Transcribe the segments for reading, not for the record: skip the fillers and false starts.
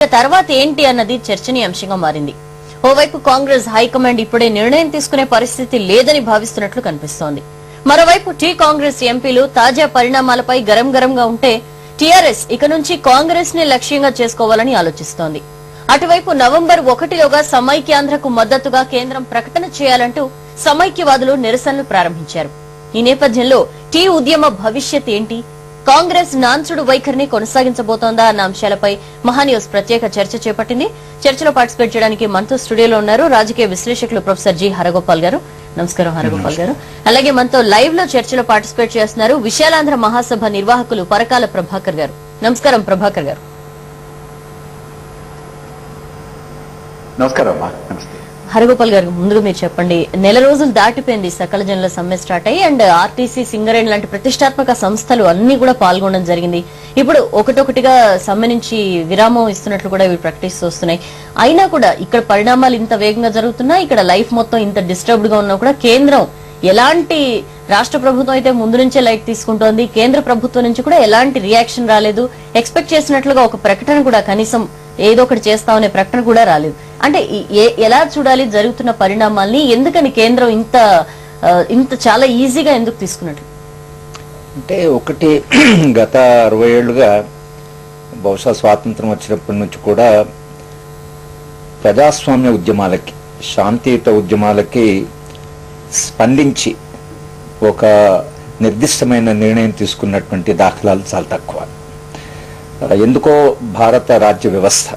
తర్వాత ఏంటి అన్నది చర్చనీయాంశంగా మారింది. ఓవైపు కాంగ్రెస్ హైకమాండ్ ఇప్పుడే నిర్ణయం తీసుకునే పరిస్థితి లేదని భావిస్తున్నట్లు కనిపిస్తోంది. మరోవైపు టీ కాంగ్రెస్ ఎంపీలు తాజా పరిణామాలపై గరంగా ఉంటే టీఆర్ఎస్ ఇక నుంచి కాంగ్రెస్ ని లక్ష్యంగా చేసుకోవాలని ఆలోచిస్తోంది. అటువైపు నవంబర్ 1లోగా సమైక్యాంధ్రకు మద్దతుగా కేంద్రం ప్రకటన చేయాలంటూ సమైక్యవాదులు నిరసనలు ప్రారంభించారు. ఈ నేపథ్యంలో టీ ఉద్యమ భవిష్యత్ ఏంటి, కాంగ్రెస్ నాన్సుడు వైఖరిని కొనసాగించబోతోందా అన్న అంశాలపై మహాన్యూస్ ప్రత్యేక చర్చ చేపట్టింది. చర్చలో పార్టిసిపేట్ చేయడానికి మనతో స్టూడియోలో ఉన్నారు రాజకీయ విశ్లేషకులు ప్రొఫెసర్ జి హరగోపాల్ గారు. నమస్కారం హరగోపాల్ గారు. అలాగే మనతో లైవ్ లో చర్చలో పార్టిసిపేట్ చేస్తున్నారు విశాలాంధ్ర మహాసభ నిర్వాహకులు పరకాల ప్రభాకర్ గారు. నమస్కారం ప్రభాకర్ గారు. నమస్కారం. హరగోపాల్ గారు, ముందుగా మీరు చెప్పండి, నెల రోజులు దాటిపోయింది సకల జనుల సమ్మె స్టార్ట్ అయ్యి, అండ్ ఆర్టీసీ, సింగరేణి లాంటి ప్రతిష్టాత్మక సంస్థలు అన్ని కూడా పాల్గొనడం జరిగింది. ఇప్పుడు ఒకటొకటిగా సమ్మె నుంచి విరామం ఇస్తున్నట్లు కూడా ఇవి ప్రకటిస్తూ వస్తున్నాయి. అయినా కూడా ఇక్కడ పరిణామాలు ఇంత వేగంగా జరుగుతున్నాయి, ఇక్కడ లైఫ్ మొత్తం ఇంత డిస్టర్బ్డ్ గా ఉన్నా కూడా కేంద్రం ఎలాంటి, రాష్ట్ర ప్రభుత్వం అయితే ముందు నుంచే లైట్ తీసుకుంటోంది, కేంద్ర ప్రభుత్వం నుంచి కూడా ఎలాంటి రియాక్షన్ రాలేదు. ఎక్స్పెక్ట్ చేసినట్లుగా ఒక ప్రకటన కూడా, కనీసం ఏదో ఒకటి చేస్తామనే ప్రకటన కూడా రాలేదు. అంటే ఎలా చూడాలి జరుగుతున్న పరిణామాల్ని? ఎందుకని కేంద్రం ఇంత చాలా ఈజీగా ఎందుకు తీసుకున్నట్లు? అంటే ఒకటి, గత 60 ఏళ్లుగా బహుశా స్వాతంత్రం వచ్చినప్పటి నుంచి కూడా ప్రజాస్వామ్య ఉద్యమాలకి, శాంతియుత ఉద్యమాలకి స్పందించి ఒక నిర్దిష్టమైన నిర్ణయం తీసుకున్నటువంటి దాఖలాలు చాలా తక్కువ. ఎందుకో భారత రాజ్య వ్యవస్థ,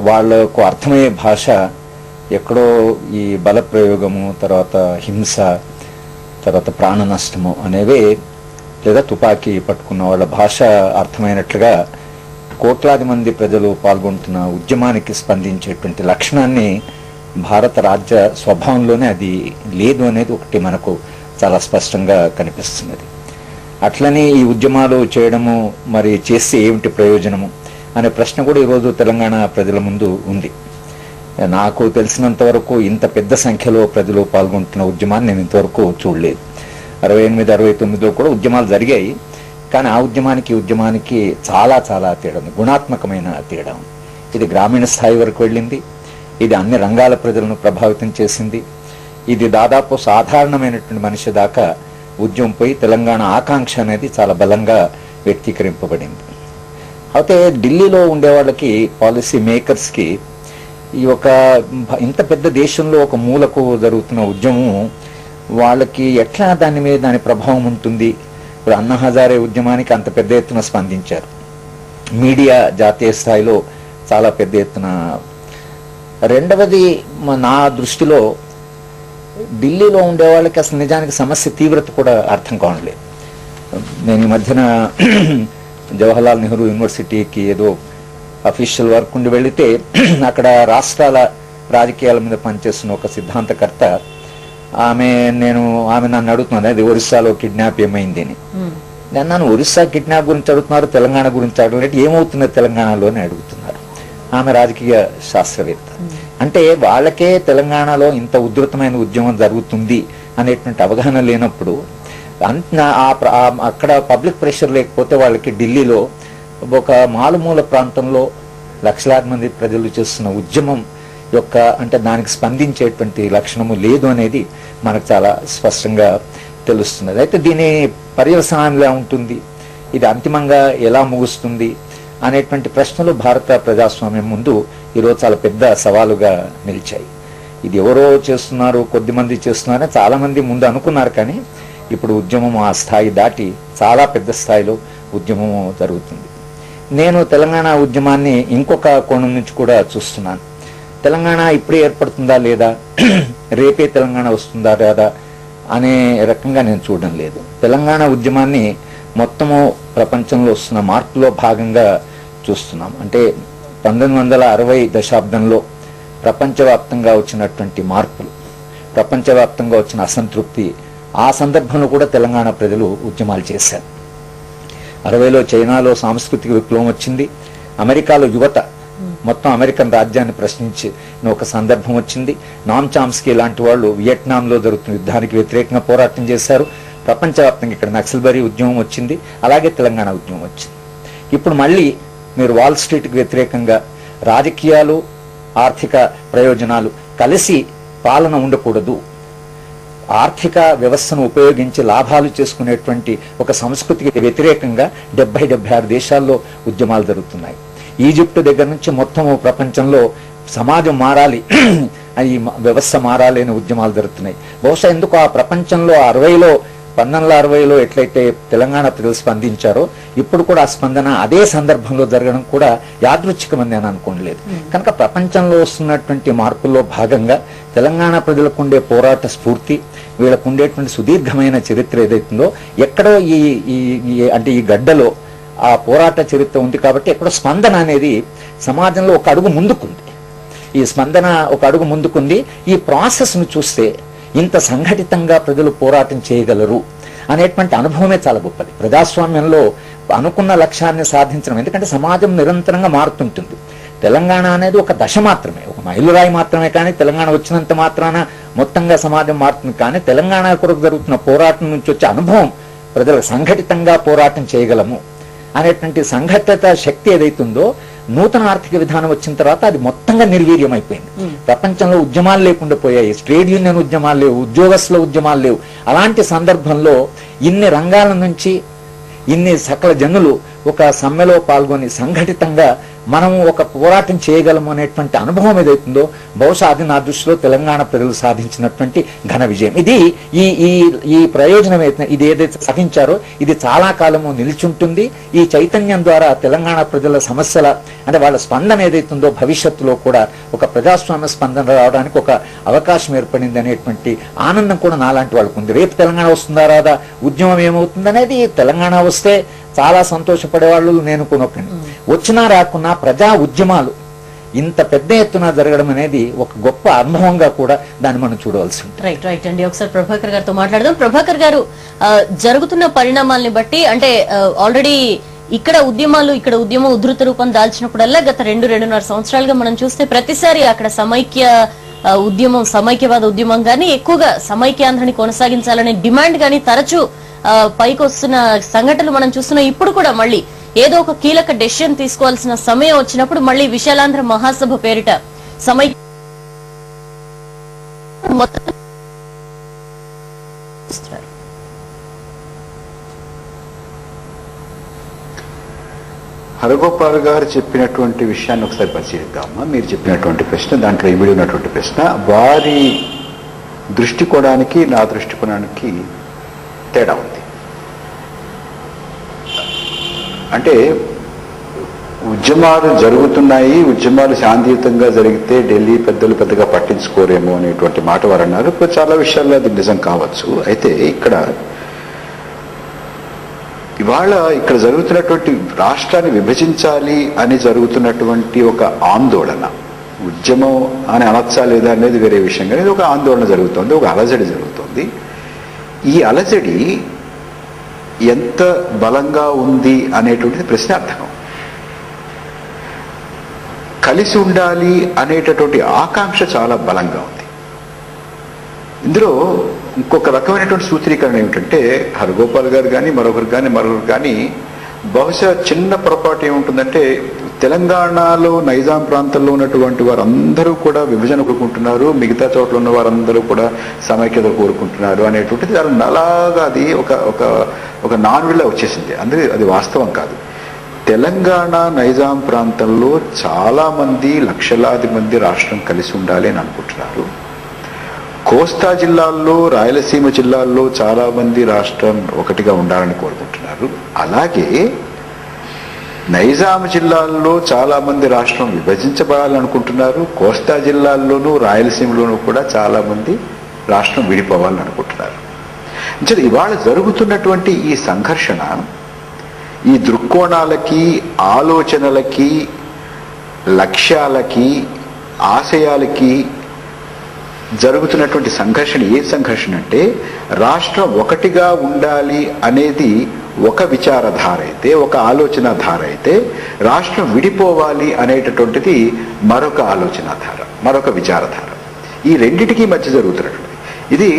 వాళ్లకు అర్థమయ్యే భాష ఎక్కడో ఈ బల ప్రయోగము, తర్వాత హింస, తర్వాత ప్రాణ నష్టము అనేవే, లేదా తుపాకీ పట్టుకున్న వాళ్ళ భాష అర్థమైనట్లుగా కోట్లాది మంది ప్రజలు పాల్గొంటున్న ఉద్యమానికి స్పందించేటువంటి లక్షణాన్ని భారత రాజ్య స్వభావంలోనే అది లేదు అనేది ఒకటి మనకు చాలా స్పష్టంగా కనిపిస్తున్నది. అట్లని ఈ ఉద్యమాలు చేయడము, మరి చేస్తే ఏమిటి ప్రయోజనము అనే ప్రశ్న కూడా ఈరోజు తెలంగాణ ప్రజల ముందు ఉంది. నాకు తెలిసినంత వరకు ఇంత పెద్ద సంఖ్యలో ప్రజలు పాల్గొంటున్న ఉద్యమాన్ని నేను ఇంతవరకు చూడలేదు. 68, 69లో కూడా ఉద్యమాలు జరిగాయి, కానీ ఆ ఉద్యమానికి ఈ ఉద్యమానికి చాలా చాలా తేడా ఉంది, గుణాత్మకమైన తేడా ఉంది. ఇది గ్రామీణ స్థాయి వరకు వెళ్ళింది, ఇది అన్ని రంగాల ప్రజలను ప్రభావితం చేసింది, ఇది దాదాపు సాధారణమైనటువంటి మనిషి దాకా ఉద్యమం పోయి తెలంగాణ ఆకాంక్ష అనేది చాలా బలంగా వ్యక్తీకరింపబడింది. అయితే ఢిల్లీలో ఉండే వాళ్ళకి, పాలసీ మేకర్స్కి, ఈ ఒక ఇంత పెద్ద దేశంలో ఒక మూలకు జరుగుతున్న ఉద్యమం వాళ్ళకి ఎట్లా దాని ప్రభావం ఉంటుంది? ఇప్పుడు అన్నా హజారే ఉద్యమానికి అంత పెద్ద ఎత్తున స్పందించారు, మీడియా జాతీయ స్థాయిలో చాలా పెద్ద ఎత్తున. రెండవది, నా దృష్టిలో ఢిల్లీలో ఉండే వాళ్ళకి అసలు నిజానికి సమస్య తీవ్రత కూడా అర్థం కావట్లేదు. నేను ఈ మధ్యన జవహర్లాల్ నెహ్రూ యూనివర్సిటీకి ఏదో అఫీషియల్ వర్క్ ఉండి వెళితే, అక్కడ రాష్ట్రాల రాజకీయాల మీద పనిచేస్తున్న ఒక సిద్ధాంతకర్త ఆమె నన్ను అడుగుతున్నాను, అది ఒరిస్సాలో కిడ్నాప్ ఏమైంది అని. నేను నన్ను ఒరిస్సా కిడ్నాప్ గురించి అడుగుతున్నారు, తెలంగాణ గురించి అడగలేదు, ఏమవుతున్నది తెలంగాణలోనే అడుగుతున్నారు. ఆమె రాజకీయ శాస్త్రవేత్త. అంటే వాళ్ళకే తెలంగాణలో ఇంత ఉధృతమైన ఉద్యమం జరుగుతుంది అనేటువంటి అవగాహన లేనప్పుడు, అక్కడ పబ్లిక్ ప్రెషర్ లేకపోతే వాళ్ళకి ఢిల్లీలో ఒక మారుమూల ప్రాంతంలో లక్షలాది మంది ప్రజలు చేస్తున్న ఉద్యమం యొక్క, అంటే దానికి స్పందించేటువంటి లక్షణము లేదు అనేది మనకు చాలా స్పష్టంగా తెలుస్తున్నది. అయితే దీని పర్యవసానం ఎలా ఉంటుంది, ఇది అంతిమంగా ఎలా ముగుస్తుంది అనేటువంటి ప్రశ్నలు భారత ప్రజాస్వామ్యం ముందు ఈరోజు చాలా పెద్ద సవాలుగా నిలిచాయి. ఇది ఎవరో చేస్తున్నారు, కొద్దిమంది చేస్తున్నారని చాలా మంది ముందు అనుకున్నారు, కానీ ఇప్పుడు ఉద్యమం ఆ స్థాయి దాటి చాలా పెద్ద స్థాయిలో ఉద్యమము జరుగుతుంది. నేను తెలంగాణ ఉద్యమాన్ని ఇంకొక కోణం నుంచి కూడా చూస్తున్నాను. తెలంగాణ ఇప్పుడే ఏర్పడుతుందా లేదా, రేపే తెలంగాణ వస్తుందా లేదా అనే రకంగా నేను చూడడం లేదు. తెలంగాణ ఉద్యమాన్ని మొత్తము ప్రపంచంలో వస్తున్న మార్పులో భాగంగా చూస్తున్నాం. అంటే 1960 దశాబ్దంలో ప్రపంచవ్యాప్తంగా వచ్చినటువంటి మార్పులు, ప్రపంచవ్యాప్తంగా వచ్చిన అసంతృప్తి, ఆ సందర్భంలో కూడా తెలంగాణ ప్రజలు ఉద్యమాలు చేశారు. 60లో చైనాలో సాంస్కృతిక విప్లవం వచ్చింది, అమెరికాలో యువత మొత్తం అమెరికన్ రాజ్యాన్ని ప్రశ్నించిన ఒక సందర్భం వచ్చింది. నామ్ చామ్స్కీ లాంటి వాళ్ళు వియట్నాంలో జరుగుతున్న యుద్ధానికి వ్యతిరేకంగా పోరాటం చేశారు. ప్రపంచవ్యాప్తంగా ఇక్కడ నక్సల్బరీ ఉద్యమం వచ్చింది, అలాగే తెలంగాణ ఉద్యమం వచ్చింది. ఇప్పుడు మళ్ళీ మీరు వాల్ స్ట్రీట్కి వ్యతిరేకంగా రాజకీయాలు ఆర్థిక ప్రయోజనాలు కలిసి పాలన ఉండకూడదు, ఆర్థిక వ్యవస్థను ఉపయోగించి లాభాలు చేసుకునేటువంటి ఒక సంస్కృతికి వ్యతిరేకంగా 76 దేశాల్లో ఉద్యమాలు జరుగుతున్నాయి. ఈజిప్ట్ దగ్గర నుంచి మొత్తం ప్రపంచంలో సమాజం మారాలి, ఈ వ్యవస్థ మారాలి అనే ఉద్యమాలు జరుగుతున్నాయి. బహుశా ఎందుకు ఆ ప్రపంచంలో 1960లో ఎట్లయితే తెలంగాణ ప్రజలు స్పందించారో ఇప్పుడు కూడా ఆ స్పందన అదే సందర్భంలో జరగడం కూడా యాదృచ్ఛికమని నేను అనుకోలేదు. కనుక ప్రపంచంలో వస్తున్నటువంటి మార్పుల్లో భాగంగా తెలంగాణ ప్రజలకు ఉండే పోరాట స్ఫూర్తి, వీళ్ళకు ఉండేటువంటి సుదీర్ఘమైన చరిత్ర ఏదైతుందో ఎక్కడో అంటే ఈ గడ్డలో ఆ పోరాట చరిత్ర ఉంది కాబట్టి ఎక్కడో స్పందన అనేది సమాజంలో ఒక అడుగు ముందుకుంది. ఈ స్పందన ఒక అడుగు ముందుకుంది. ఈ ప్రాసెస్ను చూస్తే ఇంత సంఘటితంగా ప్రజలు పోరాటం చేయగలరు అనేటువంటి అనుభవమే చాలా గొప్పది. ప్రజాస్వామ్యంలో అనుకున్న లక్ష్యాన్ని సాధించడం, ఎందుకంటే సమాజం నిరంతరంగా మారుతుంటుంది. తెలంగాణ అనేది ఒక దశ మాత్రమే, ఒక మైలురాయి మాత్రమే. కానీ తెలంగాణ వచ్చినంత మాత్రాన మొత్తంగా సమాజం మారుతుంది. కానీ తెలంగాణ కొరకు జరుగుతున్న పోరాటం నుంచి వచ్చే అనుభవం ప్రజలు సంఘటితంగా పోరాటం చేయగలము అనేటువంటి సంఘటిత శక్తి ఏదైతుందో నూతన ఆర్థిక విధానం వచ్చిన తర్వాత అది మొత్తంగా నిర్వీర్యం అయిపోయింది. ప్రపంచంలో ఉద్యమాలు లేకుండా పోయాయి, ట్రేడ్ యూనియన్ ఉద్యమాలు లేవు, ఉద్యోగస్తుల ఉద్యమాలు లేవు. అలాంటి సందర్భంలో ఇన్ని రంగాల నుంచి ఇన్ని సకల జనులు ఒక సమ్మెలో పాల్గొని సంఘటితంగా మనం ఒక పోరాటం చేయగలము అనేటువంటి అనుభవం ఏదైతుందో బహుశా అది నా దృష్టిలో తెలంగాణ ప్రజలు సాధించినటువంటి ఘన విజయం. ఇది ఈ ప్రయోజనం ఇది ఏదైతే సాధించారో ఇది చాలా కాలము నిలిచుంటుంది. ఈ చైతన్యం ద్వారా తెలంగాణ ప్రజల సమస్యల అంటే వాళ్ళ స్పందన ఏదైతుందో భవిష్యత్తులో కూడా ఒక ప్రజాస్వామ్య స్పందన రావడానికి ఒక అవకాశం ఏర్పడింది అనేటువంటి ఆనందం కూడా నాలాంటి వాళ్ళకు ఉంది. రేపు తెలంగాణ వస్తుందా రాదా, ఉద్యమం ఏమవుతుంది అనేది తెలంగాణ వస్తే చాలా సంతోషపడేవాళ్ళు నేను కొనొకండి. వచ్చినా రాకున్నా ప్రజా ఉద్యమాలు ఇంత పెద్ద ఎత్తున జరగడం అనేది ఒక గొప్ప అనుభవంగా కూడా దాన్ని మనం చూడవలసి ఉంటుంది. రైట్ అండి. ఒకసారి ప్రభాకర్ గారితో మాట్లాడదాం. ప్రభాకర్ గారు, జరుగుతున్న పరిణామాల్ని బట్టి అంటే ఆల్రెడీ ఇక్కడ ఉద్యమం ఉధృత రూపం దాల్చినప్పుడల్లా గత 2-2.5 సంవత్సరాలుగా మనం చూస్తే ప్రతిసారి అక్కడ సమైక్యవాద ఉద్యమం గానీ ఎక్కువగా సమైక్యాంధ్రని కొనసాగించాలనే డిమాండ్ గానీ తరచూ పైకి వస్తున్న సంఘటనలు మనం చూస్తున్నాం. ఇప్పుడు కూడా మళ్ళీ ఏదో ఒక కీలక డెసిషన్ తీసుకోవాల్సిన సమయం వచ్చినప్పుడు మళ్ళీ విశాలాంధ్ర మహాసభ పేరిట హరగోపాల్ గారు చెప్పినటువంటి విషయాన్ని ఒకసారి పరిశీలిద్దామా. మీరు చెప్పినటువంటి ప్రశ్న, దాంట్లో ఇమిడి ఉన్నటువంటి ప్రశ్న, వారి దృష్టికోణానికి నా దృష్టికోణానికి తేడా ఉంది. అంటే ఉద్యమాలు జరుగుతున్నాయి, ఉద్యమాలు శాంతియుతంగా జరిగితే ఢిల్లీ పెద్దలు పెద్దగా పట్టించుకోరేమో అనేటువంటి మాట వారు అన్నారు. చాలా విషయాల్లో అది నిజం కావచ్చు. అయితే ఇవాళ ఇక్కడ జరుగుతున్నటువంటి రాష్ట్రాన్ని విభజించాలి అని జరుగుతున్నటువంటి ఒక ఆందోళన, ఉద్యమం అని అనొచ్చా లేదా అనేది వేరే విషయం, కానీ ఇది ఒక ఆందోళన జరుగుతోంది, ఒక అలజడి జరుగుతోంది. ఈ అలజడి ఎంత బలంగా ఉంది అనేటువంటిది ప్రశ్నార్థకం. కలిసి ఉండాలి అనేటటువంటి ఆకాంక్ష చాలా బలంగా ఉంది. ఇందులో ఇంకొక రకమైనటువంటి సూత్రీకరణ ఏమిటంటే, హరగోపాల్ గారు కానీ మరొకరు కానీ బహుశా చిన్న పొరపాటు ఏముంటుందంటే, తెలంగాణలో నైజాం ప్రాంతంలో ఉన్నటువంటి వారందరూ కూడా విభజన కోరుకుంటున్నారు, మిగతా చోట్ల ఉన్న వారందరూ కూడా సమైక్యత కోరుకుంటున్నారు అనేటువంటిది అలాగా అది ఒక నానుడిలా వచ్చేసింది. అందుకే అది వాస్తవం కాదు. తెలంగాణ నైజాం ప్రాంతంలో చాలా మంది, లక్షలాది మంది రాష్ట్రం కలిసి ఉండాలి అని అనుకుంటున్నారు. కోస్తా జిల్లాల్లో, రాయలసీమ జిల్లాల్లో చాలా మంది రాష్ట్రం ఒకటిగా ఉండాలని కోరుకుంటున్నారు. అలాగే నైజాం జిల్లాల్లో చాలా మంది రాష్ట్రం విభజించబడాలనుకుంటున్నారు. కోస్తా జిల్లాల్లోనూ రాయలసీమలోనూ కూడా చాలా మంది రాష్ట్రం విడిపోవాలని అనుకుంటున్నారు. ఇవాళ జరుగుతున్నటువంటి ఈ సంఘర్షణ ఈ దృక్కోణాలకి, ఆలోచనలకి, లక్ష్యాలకి, ఆశయాలకి జరుగుతున్నటువంటి సంఘర్షణ ఏ సంఘర్షణ అంటే, రాష్ట్రం ఒకటిగా ఉండాలి అనేది ఒక విచారధార అయితే, ఒక ఆలోచన ధార అయితే, రాష్ట్రం విడిపోవాలి అనేటటువంటిది మరొక ఆలోచన ధార, మరొక విచారధార. ఈ రెండిటికీ మధ్య జరుగుతున్నటువంటి ఇది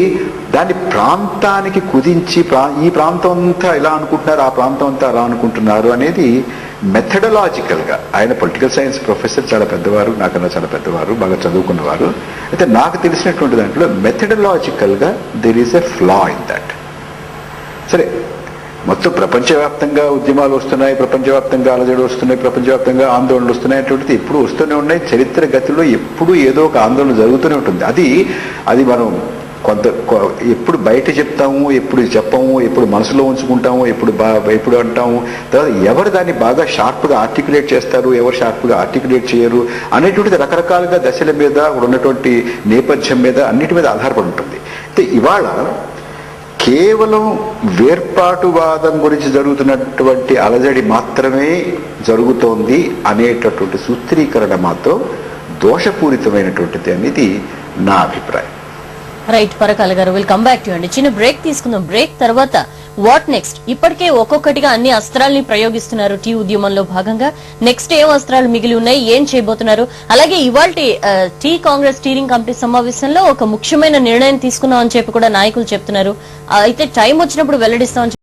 దాన్ని ప్రాంతానికి కుదించి ఈ ప్రాంతం అంతా ఇలా అనుకుంటున్నారు, ఆ ప్రాంతం అంతా అలా అనుకుంటున్నారు అనేది మెథడలాజికల్ గా, ఆయన పొలిటికల్ సైన్స్ ప్రొఫెసర్, చాలా పెద్దవారు, నాకన్నా చాలా పెద్దవారు, బాగా చదువుకున్నవారు. అయితే నాకు తెలిసినటువంటి దాంట్లో మెథడలాజికల్ గా there is a ఫ్లా in that. సరే, మొత్తం ప్రపంచవ్యాప్తంగా ఉద్యమాలు వస్తున్నాయి, ప్రపంచవ్యాప్తంగా అలజడి వస్తున్నాయి, ప్రపంచవ్యాప్తంగా ఆందోళనలు వస్తున్నాయి అటువంటిది ఎప్పుడు వస్తూనే ఉన్నాయి. చరిత్ర గతిలో ఎప్పుడు ఏదో ఒక ఆందోళన జరుగుతూనే ఉంటుంది. అది మనం ఎప్పుడు బయట చెప్తాము, ఎప్పుడు చెప్పము, ఎప్పుడు మనసులో ఉంచుకుంటాము, ఎప్పుడు అంటాము, తర్వాత ఎవరు దాన్ని బాగా షార్ప్గా ఆర్టికులేట్ చేస్తారు, ఎవరు షార్ప్గా ఆర్టికులేట్ చేయరు అనేటువంటిది రకరకాలుగా దశల మీద, ఉన్నటువంటి నేపథ్యం మీద, అన్నిటి మీద ఆధారపడి ఉంటుంది. అయితే ఇవాళ కేవలం వేర్పాటువాదం గురించి జరుగుతున్నటువంటి అలజడి మాత్రమే జరుగుతోంది అనేటటువంటి సూత్రీకరణ మాత్రం దోషపూరితమైనటువంటిది అనేది నా అభిప్రాయం. రైట్, పరకాల గారు, విల్ కమ్ బ్యాక్ టు అండి. చిన్న బ్రేక్ తీసుకుందాం. బ్రేక్ తర్వాత వాట్ నెక్స్ట్? ఇప్పటికే ఒక్కొక్కటిగా అన్ని అస్త్రాల్ని ప్రయోగిస్తున్నారు టీ ఉద్యమంలో భాగంగా. నెక్స్ట్ ఏం అస్త్రాలు మిగిలి ఉన్నాయి, ఏం చేయబోతున్నారు? అలాగే ఇవాల్టి టీ కాంగ్రెస్ స్టీరింగ్ కమిటీ సమావేశంలో ఒక ముఖ్యమైన నిర్ణయం తీసుకున్నాం అని చెప్పి కూడా నాయకులు చెప్తున్నారు. అయితే టైం వచ్చినప్పుడు వెల్లడిస్తామని